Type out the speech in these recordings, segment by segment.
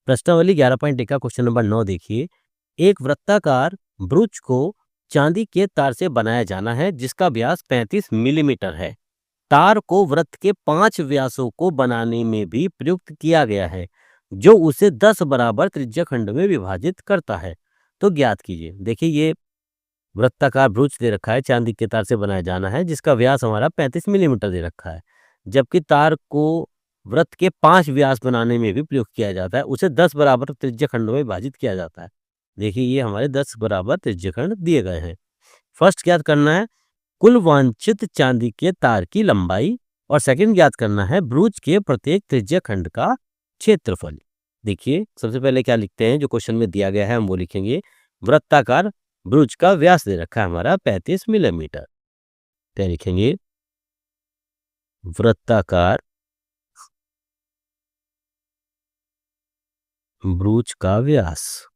प्रश्नावली 11.1 का question number 9 देखिए। एक वृत्ताकार ब्रूच को चांदी के तार से बनाया जाना है जिसका व्यास 35 मिलीमीटर है। तार को वृत्त के 5 व्यासों को बनाने में भी प्रयुक्त किया गया है जो उसे 10 बराबर त्रिज्या खंड में विभाजित करता है। तो ज्ञात कीजिए। देखिए ये वृत्ताकार ब्रूच दे रखा है, चांदी के तार से बनाया जाना है जिसका व्यास हमारा 35 मिलीमीटर दे रखा है, जबकि तार को वृत्त के 5 व्यास बनाने में भी प्रयोग किया जाता है, उसे 10 बराबर त्रिज्या खंडों में विभाजित किया जाता है। देखिए ये हमारे 10 बराबर त्रिज्या खंड दिए गए हैं। फर्स्ट ज्ञात करना है कुल वांछित चांदी के तार की लंबाई, और सेकंड ज्ञात करना है ब्रूच के प्रत्येक त्रिज्या खंड का क्षेत्रफल। देखिए सबसे पहले क्या लिखते हैं, जो क्वेश्चन में दिया गया है हम वो लिखेंगे। वृत्ताकार ब्रूच का व्यास दे रखा है हमारा 35 मिलीमीटर। क्या लिखेंगे? वृत्ताकार ब्रूच का व्यास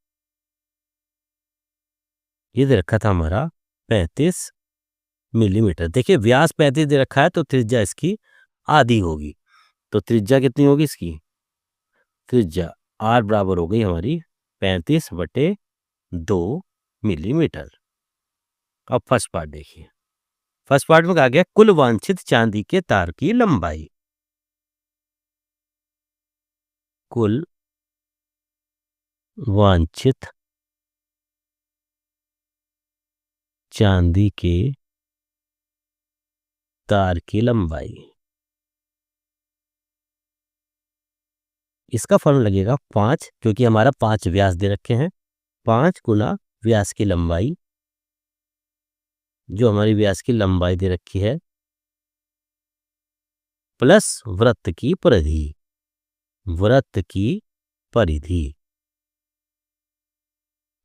ये दे रखा था हमारा 35 मिलीमीटर। देखिए व्यास 35 दे रखा है तो त्रिज्या इसकी आधी होगी, तो त्रिज्या कितनी होगी इसकी? त्रिज्या आर बराबर हो गई हमारी 35/2 मिलीमीटर। अब फर्स्ट पार्ट देखिए। फर्स्ट पार्ट में कहा गया कुल वांछित चांदी के तार की लंबाई। कुल वांछित चांदी के तार की लंबाई, इसका फॉर्मूला लगेगा 5, क्योंकि हमारा 5 व्यास दे रखे हैं। 5 गुना व्यास की लंबाई, जो हमारी व्यास की लंबाई दे रखी है, प्लस वृत्त की परिधि। वृत्त की परिधि।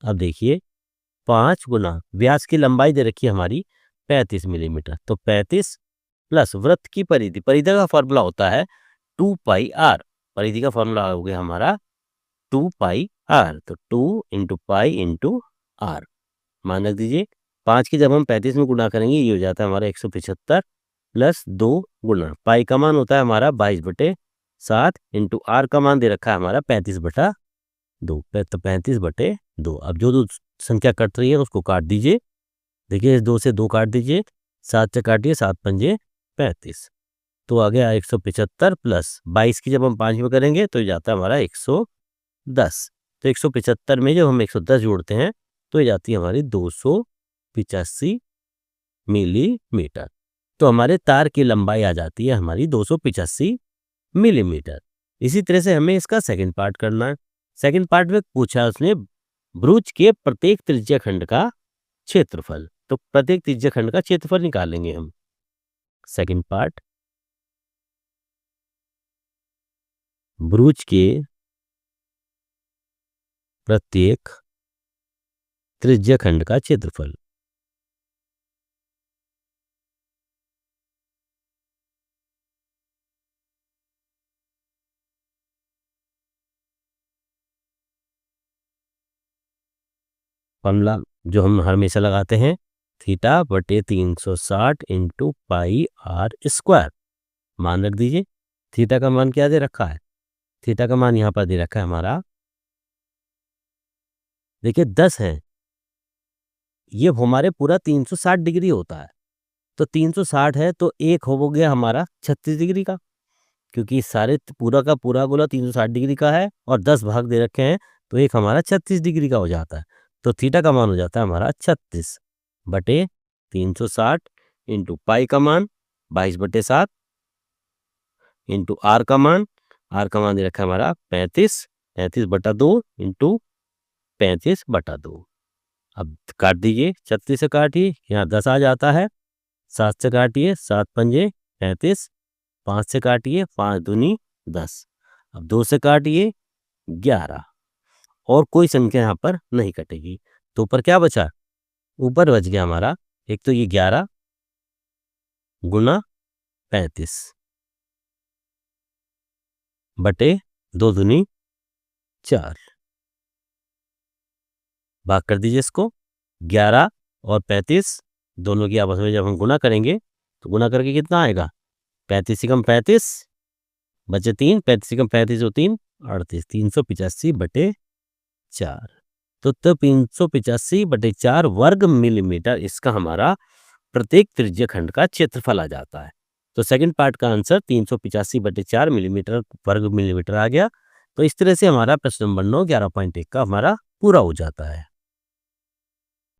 अब देखिए 5 गुना व्यास की लंबाई दे रखी है हमारी 35 मिलीमीटर, तो 35 प्लस वृत्त की परिधि। परिधि का फॉर्मूला होता है 2 पाई आर। परिधि का फॉर्मूला हो गया हमारा 2 पाई आर, तो 2 इंटू पाई इंटू आर। मान रख दीजिए 5 की जब हम 35 में गुणा करेंगे ये हो जाता है हमारा 175 प्लस 2 गुना पाई का मान होता है हमारा 22/7 इंटू आर का मान दे रखा है हमारा 35/2, तो 35/2। अब जो जो संख्या कट रही है उसको काट दीजिए। देखिए 2 से 2 काट दीजिए, 7 से काटिए, 7 पंजे 35, तो आ गया 175 प्लस 22 की जब हम 5 में करेंगे तो ये जाता है हमारा 110। तो 175 में जब हम 110 जोड़ते हैं तो ये जाती है हमारी 285 मिलीमीटर। तो हमारे तार की लंबाई आ जाती है हमारी 285 मिलीमीटर। इसी तरह से हमें इसका सेकंड पार्ट करना है। सेकंड पार्ट में पूछा उसने ब्रूच के प्रत्येक त्रिज्या खंड का क्षेत्रफल, तो प्रत्येक त्रिज्या खंड का क्षेत्रफल निकालेंगे हम। सेकंड पार्ट, ब्रूच के प्रत्येक त्रिज्या खंड का क्षेत्रफल। फॉर्मूला जो हम हमेशा लगाते हैं, θ/360 इंटू पाई आर स्क्वायर। मान रख दीजिए। थीटा का मान क्या दे रखा है? थीटा का मान यहाँ पर दे रखा है हमारा, देखिए 10 है। ये हमारे पूरा 360 डिग्री होता है, तो 360 है तो एक हो गया हमारा 36 डिग्री का, क्योंकि सारे पूरा का पूरा गोला 360 डिग्री का है और 10 भाग दे रखे हैं, तो एक हमारा 36 डिग्री का हो जाता है। तो थीटा का मान हो जाता है हमारा 36/360 इंटू पाई का मान 22/7 इंटू आर का मान दे रखा है हमारा 35/2 इंटू 35/2। अब काट दीजिए, 36 से काटिए, यहाँ 10 आ जाता है, 7 से काटिए, 7 पंजे 35, 5 से काटिए, 5 दूनी 10, अब 2 से काटिए 11, और कोई संख्या यहाँ पर नहीं कटेगी। तो ऊपर क्या बचा? ऊपर बच गया हमारा, एक तो ये 11 गुना 35 बटे 2 दूनी 4। भाग कर दीजिए इसको। 11 और 35 दोनों की आपस में जब हम गुना करेंगे तो गुना करके कितना आएगा? 35 से कम 35 बचे 3, 35 से कम 35 हो 3, 38 385/4 तो 385/4 वर्ग मिलीमीटर इसका हमारा प्रत्येक त्रिज्य खंड का क्षेत्रफल आ जाता है। तो सेकंड पार्ट का आंसर 385/4 मिलीमीटर वर्ग मिलीमीटर आ गया। तो इस तरह से हमारा प्रश्न नंबर 9 11.1 का हमारा पूरा हो जाता है।